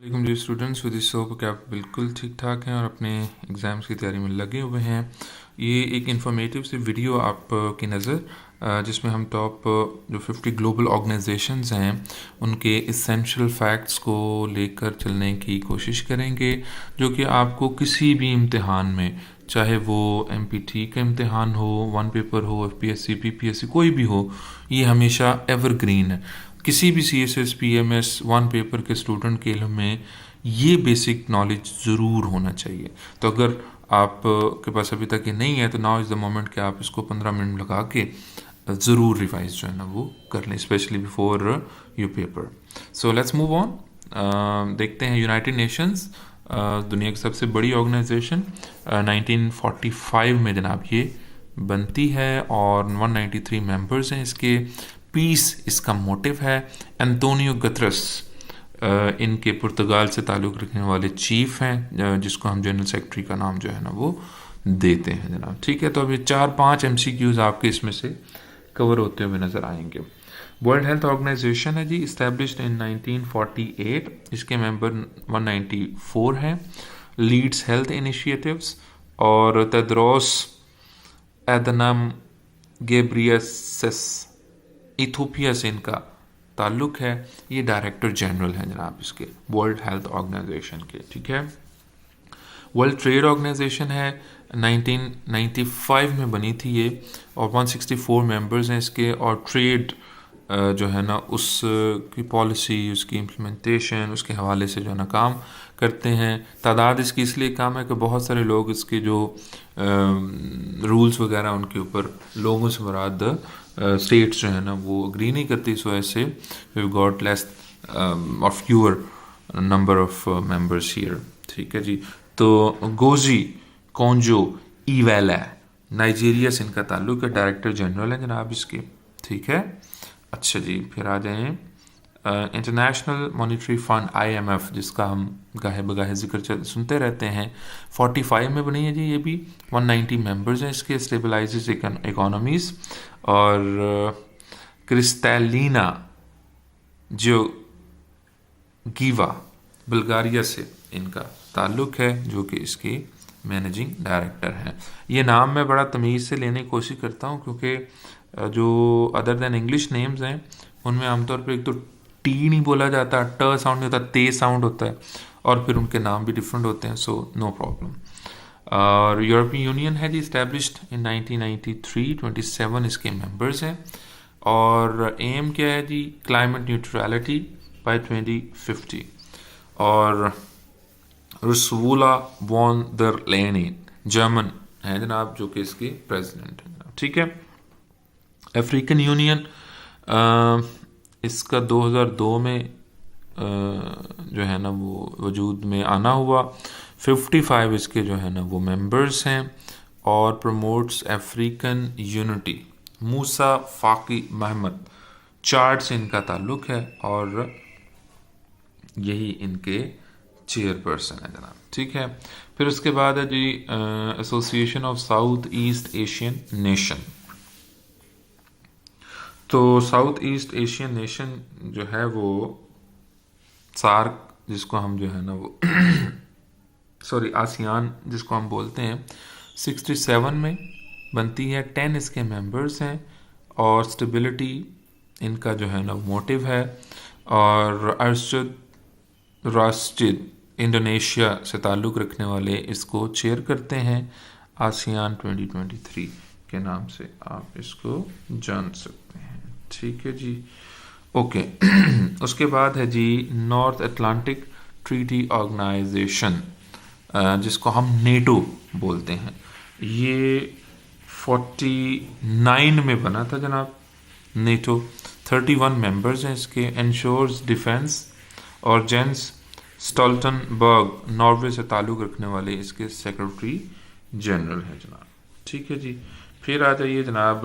वालेकुम जी students, with this hope कि आप बिल्कुल ठीक ठाक हैं और अपने एग्ज़ाम्स की तैयारी में लगे हुए हैं। ये एक इन्फॉर्मेटिव सी वीडियो आपकी नज़र जिसमें हम टॉप जो 50 ग्लोबल ऑर्गेनाइजेशंस हैं उनके इसेंशियल फैक्ट्स को लेकर चलने की कोशिश करेंगे, जो कि आपको किसी भी इम्तिहान में, चाहे वो MPT का इम्तिहान हो, वन पेपर हो, FPSC PPSC कोई भी हो, ये हमेशा एवरग्रीन है। किसी भी CSS PMS वन पेपर के स्टूडेंट के में ये बेसिक नॉलेज ज़रूर होना चाहिए। तो अगर आप के पास अभी तक ये नहीं है तो नाउ इज़ द मोमेंट कि आप इसको 15 मिनट लगा के ज़रूर रिवाइज जो है ना वो कर लें, specially before your paper. So let's move on. देखते हैं यूनाइटेड नेशंस, दुनिया की सबसे बड़ी ऑर्गेनाइजेशन, 1945 में जनाब ये बनती है और 193 मेंबर्स हैं इसके। पीस इसका मोटिव है। एंटोनियो गतरस इनके पुर्तगाल से ताल्लुक़ रखने वाले चीफ हैं, जिसको हम जनरल सेक्रेटरी का नाम जो है ना वो देते हैं जनाब। ठीक है, तो अभी 4-5 MCQs आपके इसमें से कवर होते हुए नज़र आएंगे। वर्ल्ड हेल्थ ऑर्गेनाइजेशन है जी, इस्टेब्लिश्ड इन 1948। इसके मेंबर 194 हैं। लीड्स हेल्थ इनिशिएटिव्स और तेड्रोस एदनम गेब्रियसस इथोपिया से इनका ताल्लुक़ है। ये डायरेक्टर जनरल हैं जनाब इसके वर्ल्ड हेल्थ ऑर्गेनाइजेशन के। ठीक है, वर्ल्ड ट्रेड ऑर्गेनाइजेशन है, 1995 में बनी थी ये और 164 मेंबर्स हैं इसके। और ट्रेड जो है ना उस की पॉलिसी, उसकी इम्प्लीमेंटेशन, उसके हवाले से जो है ना काम करते हैं। तादाद इसकी इसलिए कम है कि बहुत सारे लोग इसके जो रूल्स वगैरह उनके ऊपर लोगों से मुराद स्टेट्स जो है ना वो अग्री नहीं करती, इस वजह से वी गॉट लेस और fewer number of members here. ठीक है जी, तो गोजी कॉन्जो इवेला नाइजीरिया से इनका ताल्लुक है, डायरेक्टर जनरल है जनाब इसके। ठीक है, अच्छा जी, फिर आ जाएं इंटरनेशनल मॉनिटरी फंड IMF, जिसका हम गाहे बगाहे जिक्र सुनते रहते हैं। 45 में बनी है जी ये भी। 190 मेंबर्स हैं इसके। Stabilises economies. और क्रिस्टैलिना जो गीवा बुल्गारिया से इनका ताल्लुक है, जो कि इसकी मैनेजिंग डायरेक्टर हैं। ये नाम मैं बड़ा तमीज़ से लेने की कोशिश करता हूँ क्योंकि जो अदर देन इंग्लिश नेम्स हैं उनमें आमतौर पर एक तो टी नहीं बोला जाता, ट साउंड नहीं होता, ते साउंड होता है, और फिर उनके नाम भी डिफरेंट होते हैं। So no problem. और यूरोपियन यूनियन है जी, इस्टेब्लिश्ड इन 1993। 27 इसके मेंबर्स हैं। और एम क्या है जी, क्लाइमेट न्यूट्रलिटी बाय 2050। और Ursula von der Leyen German है जनाब, जो कि इसके प्रेसिडेंट हैं जनाब। ठीक है, अफ्रीकन यूनियन इसका 2002 में जो है ना वो वजूद में आना हुआ। 55 इसके जो है ना वो मेंबर्स हैं और प्रमोट्स अफ्रीकन यूनिटी। मूसा फाकी महमद चार्ट से इनका ताल्लुक है और यही इनके चेयरपर्सन है जनाब। ठीक है, फिर उसके बाद है जी Association of South East Asian Nation. तो साउथ ईस्ट एशियन नेशन जो है वो सार्क, जिसको हम जो है ना वो सॉरी आसियान जिसको हम बोलते हैं, 67 में बनती है। 10 इसके मेंबर्स हैं और स्टेबिलिटी इनका जो है ना मोटिव है। और अरशद राशिद इंडोनेशिया से ताल्लुक़ रखने वाले इसको चेयर करते हैं। आसियान 2023 के नाम से आप इसको जान सकते हैं। ठीक है जी, ओके। उसके बाद है जी नॉर्थ अटलांटिक ट्रीटी ऑर्गेनाइजेशन, जिसको हम नेटो बोलते हैं। ये 49 में बना था जनाब नेटो। 31 मेंबर्स हैं इसके। Ensures defence. और जेंस स्टोल्टनबर्ग नॉर्वे से ताल्लुक़ रखने वाले इसके सेक्रेटरी जनरल हैं जनाब। ठीक है जी, फिर आ जाइए जनाब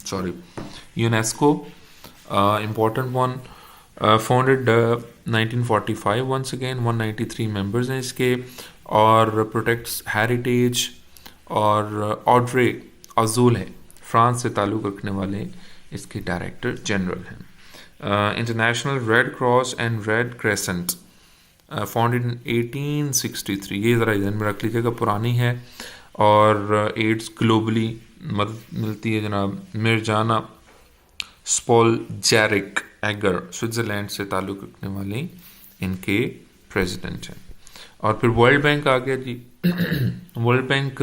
sorry UNESCO, important one, founded 1945 once again. 193 members हैं इसके और प्रोटेक्ट्स हेरिटेज। और ऑड्रे अजूल है, फ्रांस से ताल्लुक़ रखने वाले इसके डायरेक्टर जनरल हैं। International red cross and red crescent founded in 1863, ये ज़रा इधर में रख लीजिएगा, पुरानी है। और एड्स ग्लोबली मदद मिलती है जनाब मिर्जाना स्पोलजैरिक एगर, स्विट्ज़रलैंड से ताल्लुक़ रखने वाले इनके प्रेसिडेंट हैं। और फिर वर्ल्ड बैंक आ गया जी। वर्ल्ड बैंक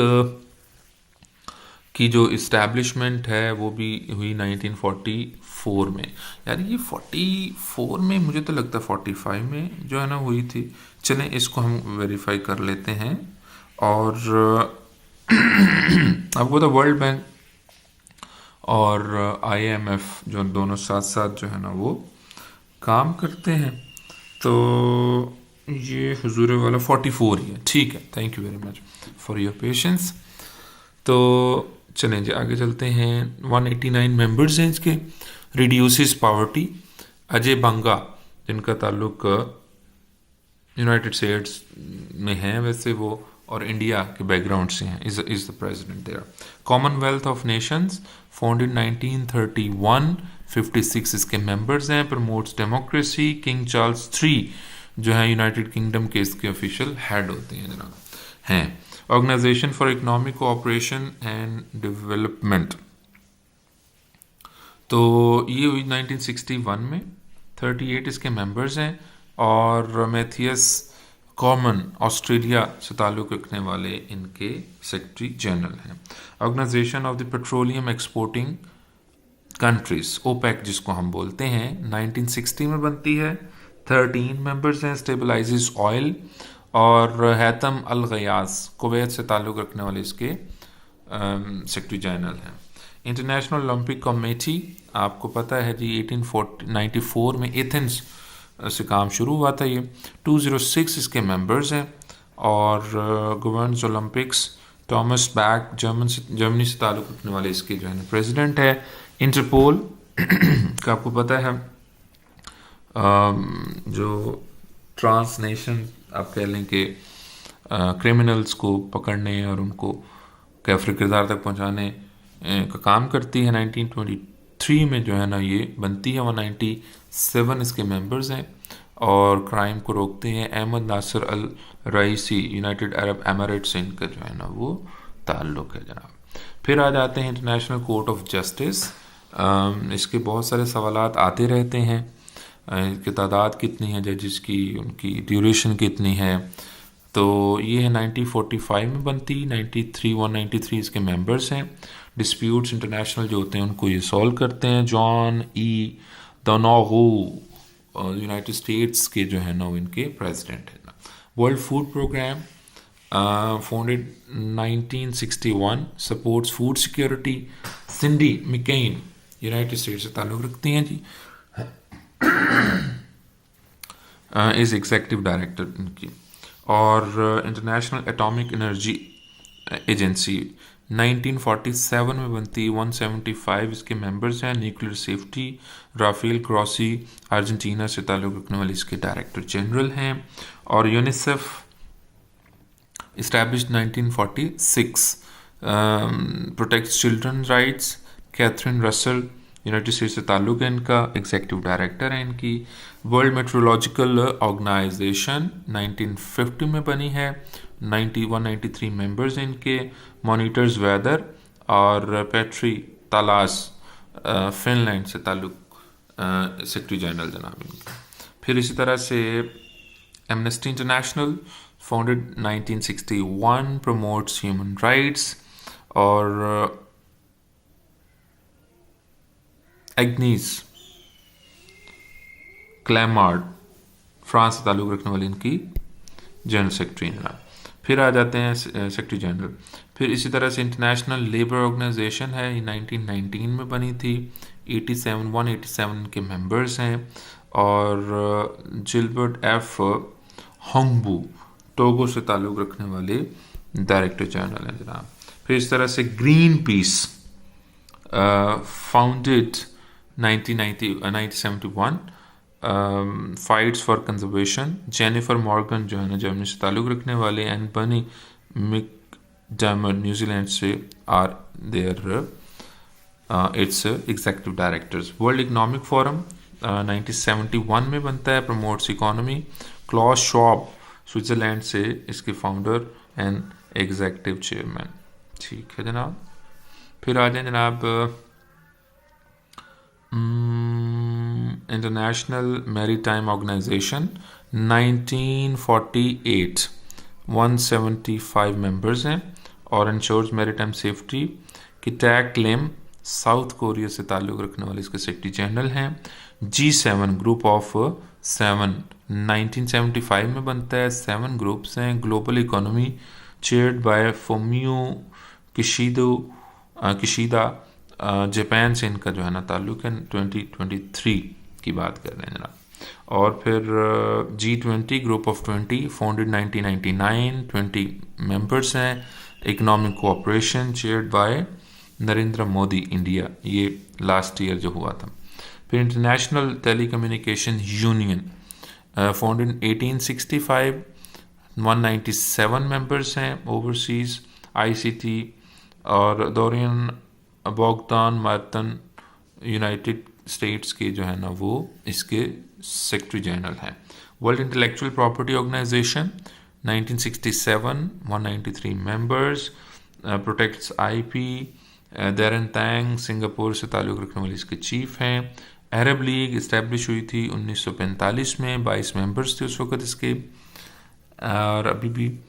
की जो इस्टेब्लिशमेंट है वो भी हुई 1944 में। यार ये 44 में, मुझे तो लगता है 45 में जो है ना हुई थी। चलें इसको हम वेरीफाई कर लेते हैं। और आपको तो वर्ल्ड बैंक और IMF जो दोनों साथ साथ जो है ना वो काम करते हैं। तो ये हुजूर वाला 44 ही है, ठीक है। Thank you very much for your patience. तो चलें जी आगे चलते हैं। 189 मेंबर्स हैं इसके। Reduces poverty. अजय बंगा जिनका ताल्लुक यूनाइटेड स्टेट्स में है वैसे वो, और इंडिया के बैकग्राउंड से हैं, is the president there. Commonwealth of nations founded 1931, 56 इसके मेंबर्स हैं। Promotes democracy. King Charles III जो है यूनाइटेड किंगडम के इसके ऑफिशियल हेड होते हैं जनाब हैं। Organisation for economic cooperation and development, तो ये हुई 1961 में। 38 इसके मेंबर्स हैं। और मैथियस कॉमन ऑस्ट्रेलिया से ताल्लुक़ रखने वाले इनके सेक्रेटरी जनरल हैं। Organisation of the petroleum exporting countries, OPEC जिसको हम बोलते हैं, 1960 में बनती है। 13 मेंबर्स हैं। Stabilises oil. और हैतम अल गयास कुवैत से ताल्लुक़ रखने वाले इसके सेक्रेटरी जनरल हैं। इंटरनेशनल ओलंपिक कमेटी, आपको पता है जी 1894 में एथेंस से काम शुरू हुआ था ये। 206 इसके मेंबर्स हैं। और governs Olympics, Thomas back Germany से ताल्लुक़ रखने वाले इसके जो है प्रेसिडेंट है। इंटरपोल का आपको पता है जो ट्रांस नेशन आप कह लें कि क्रिमिनल्स को पकड़ने और उनको कैफरे किरदार तक पहुंचाने का काम करती है। 1923 में जो है ना ये बनती है। 197 इसके मेंबर्स हैं। और क्राइम को रोकते हैं। अहमद नासिर अल रईसी यूनाइटेड अरब एमिरेट्स से इनका जो है ना वो ताल्लुक़ है जनाब। फिर आ जाते हैं इंटरनेशनल कोर्ट ऑफ जस्टिस। इसके बहुत सारे सवालात आते रहते हैं। इसकी तादाद कितनी है जजेस की, उनकी ड्यूरेशन कितनी है। तो ये है 1945 में बनती। 193 इसके मेंबर्स हैं। डिस्प्यूट्स इंटरनेशनल जो होते हैं उनको ये सॉल्व करते हैं। John E Donohue United States के जो है ना वो इनके प्रेसिडेंट है। World Food Programme founded 1961, supports food security. Cindy McCain United States से ताल्लुक़ रखती हैं जी, इज एग्जीक्यूटिव डायरेक्टर इनकी। और इंटरनेशनल एटॉमिक एनर्जी एजेंसी 1947 में बनती। 175 इसके मेंबर्स हैं। Nuclear safety, Rafael Grossi Argentina से ताल्लुक़ रखने वाले इसके डायरेक्टर जनरल हैं। और UNICEF established 1946, protects children rights. Catherine Russell United States से ताल्लुक़ है इनका, एग्जीक्यूटिव डायरेक्टर है इनकी। वर्ल्ड मेट्रोलॉजिकल ऑर्गेनाइजेशन 1950 में बनी है। 193 मेंबर्स हैं इनके। Monitors weather. और पेट्री तालास फिनलैंड से ताल्लुक़ सेक्रेटरी जनरल जनाब इनका। फिर इसी तरह से amnesty international founded 1961, promotes human rights. और एग्नीस क्लैमार्ड फ्रांस से ताल्लुक़ रखने वाली इनकी जनरल सेक्रेटरी जनाब। फिर आ जाते हैं सेक्रेटरी जनरल। फिर इसी तरह से इंटरनेशनल लेबर ऑर्गेनाइजेशन है, ये 1919 में बनी थी। 187 के मेंबर्स हैं। और जिलबर्ट F होंगबू टोगो से ताल्लुक़ रखने वाले डायरेक्टर जनरल हैं जनाब। फिर इस तरह से green peas founded 1971, fights for conservation. Jennifer Morgan जो है ना जर्मनी से ताल्लुक़ रखने वाले। एंड बनी मिकडैमर न्यूजीलैंड से are there it's executive directors. World economic forum 1971 में बनता है, प्रमोट्स इकोनॉमी। क्लॉस शॉब स्विट्ज़रलैंड से इसके फाउंडर एंड एग्जीक्यूटिव चेयरमैन। ठीक है जनाब, फिर आ जाए जनाब इंटरनेशनल मैरीटाइम ऑर्गेनाइजेशन 1948, 175 मेंबर्स हैं और इंश्योर्स मैरीटाइम सेफ्टी की टैग क्लेम साउथ कोरिया से ताल्लुक़ रखने वाले इसके सेक्रेटरी जनरल हैं। G7 ग्रुप ऑफ 7 1975 में बनता है, 7 ग्रुप्स हैं। Global economy chaired by Fumio Kishida, Japan से इनका जो है ना ताल्लुक़ है। 2023 की बात कर रहे हैं जनाब। और फिर G20 group of 20 founded 1999, 20 members हैं। Economic cooperation chaired by Narendra Modi India, ये लास्ट ईयर जो हुआ था। फिर International Telecommunication Union founded 1865, 197 members हैं ओवरसीज। ICT और Doreen Bogdan Martin United States के जो है ना वो इसके सेक्रेटरी जनरल हैं। World Intellectual Property Organization 1967, 193 members, protects IP। Daren Tang Singapore से ताल्लुक़ रखने वाले इसके चीफ हैं। अरब लीग इस्टेब्लिश हुई थी 1945 में, 22 मेंबर्स थे उस वक़्त इसके और अभी भी।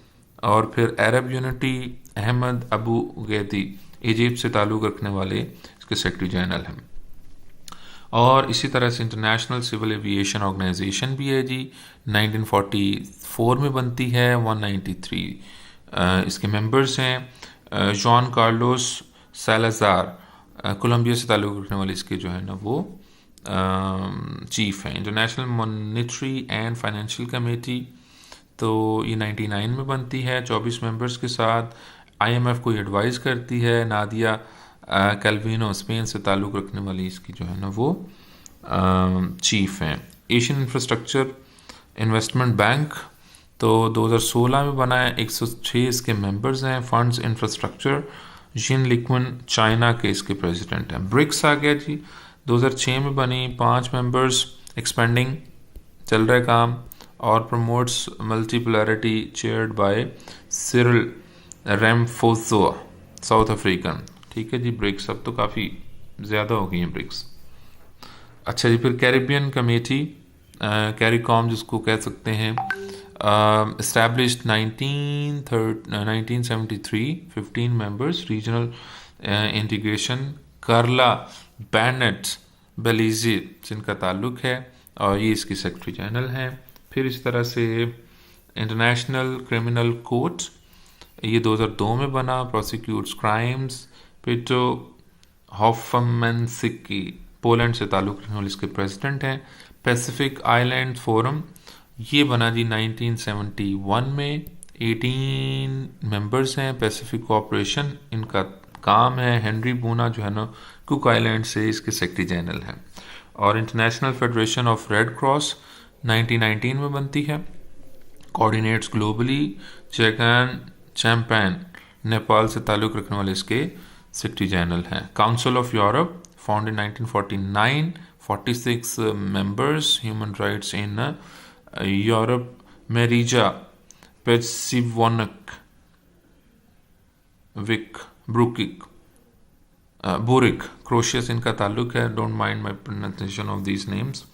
और फिर अरब यूनिटी अहमद अबू गैदी इजिप्ट से ताल्लुक़ रखने वाले इसके सेक्रेटरी जनरल हैं। और इसी तरह से इंटरनेशनल सिविल एविएशन ऑर्गेनाइजेशन भी है जी, 1944 में बनती है, 193 इसके मेंबर्स हैं। जॉन कार्लोस सालाजार कोलंबिया से ताल्लुक़ रखने वाले इसके जो है ना वो चीफ हैं। International monetary and financial committee तो ये 99 में बनती है 24 मेंबर्स के साथ। IMF को एडवाइस करती है। नादिया कैल्विनो स्पेन से ताल्लुक़ रखने वाली इसकी जो है ना वो चीफ हैं। एशियन इंफ्रास्ट्रक्चर इन्वेस्टमेंट बैंक तो 2016 में बना है, 106 इसके मेंबर्स हैं। फंड्स इंफ्रास्ट्रक्चर जिन लिक्विन चाइना के इसके प्रेसिडेंट हैं। ब्रिक्स आ गया जी, 2006 में बनी, 5 मेंबर्स, एक्सपेंडिंग चल रहा है काम। और promotes multipolarity chaired by Cyril Ramaphosa South African. ठीक है जी, ब्रिक्स अब तो काफ़ी ज़्यादा हो गई हैं ब्रिक्स। अच्छा जी, फिर कैरिबियन कमेटी कैरिकॉम जिसको कह सकते हैं, established 1973, 15 members, regional integration। कार्ला बैनेट बेलीज़ी जिनका ताल्लुक़ है और ये इसकी सेक्रेटरी जनरल हैं। फिर इस तरह से इंटरनेशनल क्रिमिनल कोर्ट ये 2002 में बना, प्रोसिक्यूट्स क्राइम्स। पेटो हॉफमनसिकी पोलैंड से ताल्लुक़ रखने वाले इसके प्रेसिडेंट हैं। पैसिफिक आइलैंड फोरम ये बना जी 1971 में, 18 मेंबर्स हैं। पैसिफिक कोऑपरेशन इनका काम है। हेनरी बूना जो है ना कुक आइलैंड से इसके सेक्रेटरी जनरल हैं। और International Federation of Red Cross 1919 में बनती है, कोऑर्डिनेट्स ग्लोबली। जैगान चैम्पैन नेपाल से ताल्लुक़ रखने वाले इसके सेक्रेटरी जनरल हैं। Council of Europe founded 1949, 46 members. Human rights in Europe Marija Pejcinovic ब्रुकिक बुरिक क्रोशिया से इनका ताल्लुक़ है। Don't mind my pronunciation of these names.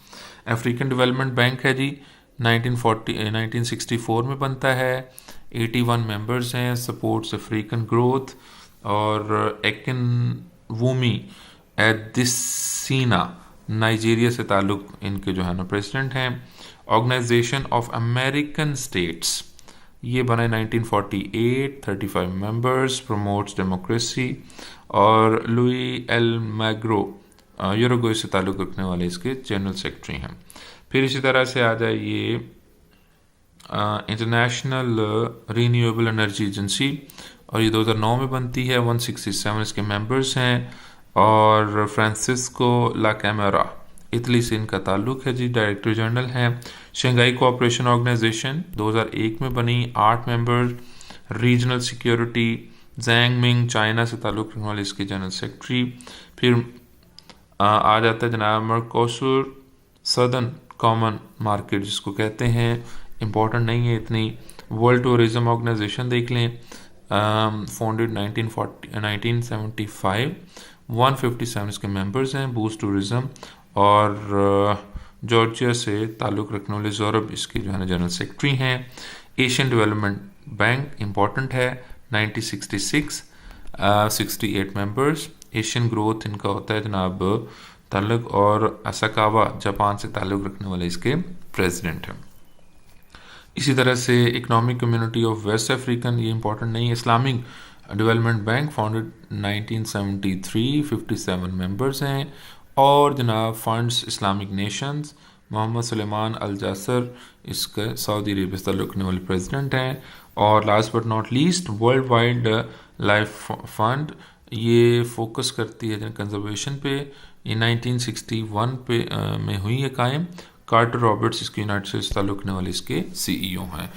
African Development Bank है जी, 1964 में बनता है, 81 मेंबर्स हैं। Supports African growth. और एकिन वूमी एडिसीना नाइजीरिया से ताल्लुक़ इनके जो है ना प्रेसिडेंट हैं। ऑर्गेनाइजेशन ऑफ अमेरिकन स्टेट्स ये बना 1948, 35 मेंबर्स, प्रमोट्स डेमोक्रेसी। और लुई एल मैग्रो यूरुग्वे से ताल्लुक़ रखने वाले इसके जनरल सेक्रेटरी हैं। फिर इसी तरह से आ जाए ये इंटरनेशनल रीन्यूएबल एनर्जी एजेंसी और ये 2009 में बनती है, 167 इसके मेंबर्स हैं। और फ्रांसिस्को ला कैमेरा इटली से इनका ताल्लुक़ है जी, डायरेक्टर जनरल हैं। शंघाई कोऑपरेशन ऑर्गेनाइजेशन 2001 में बनी, 8 member. Regional security जैंग Ming China से ताल्लुक़ रखने वाले इसके जनरल सेक्रेटरी। फिर आ जाता है जनाब मर्कोसुर सदर्न कॉमन मार्केट जिसको कहते हैं, इम्पोर्टेंट नहीं है इतनी। वर्ल्ड टूरिज्म ऑर्गेनाइजेशन देख लें, फाउंडेड 1975, 157 इसके मेंबर्स हैं। बूस्ट टूरिज्म, और जॉर्जिया से ताल्लुक़ रखने वाले ज़ोरब इसके जो है ना जनरल सेक्रेटरी हैं। एशियन डेवलपमेंट बैंक इम्पॉर्टेंट है, 1966, 68 मेंबर्स। एशियन ग्रोथ इनका होता है जनाब ताल्लुक़, और असाकावा जापान से ताल्लुक़ रखने वाले इसके प्रेसिडेंट हैं। इसी तरह से economic community of West African, ये इंपॉर्टेंट नहीं है। Islamic Development Bank founded 1973, 57 members हैं। और जनाब funds Islamic nations, Mohammed Sulaiman Al Jasser इसका सऊदी अरेबिया से ताल्लुक़ रखने वाले प्रेसिडेंट हैं। और last but not least world wide life fund, ये फोकस करती है कंजर्वेशन पे। ये 1961 पे में हुई है कायम। कार्टर रॉबर्ट्स इसके यूनाइटेड स्टेट्स से ताल्लुक़ रखने वाले इसके सीईओ हैं।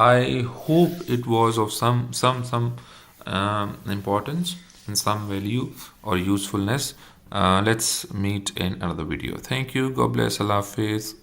I hope it was of some importance and some value or usefulness. Let's meet in another video. Thank you. God bless. Allah Hafiz.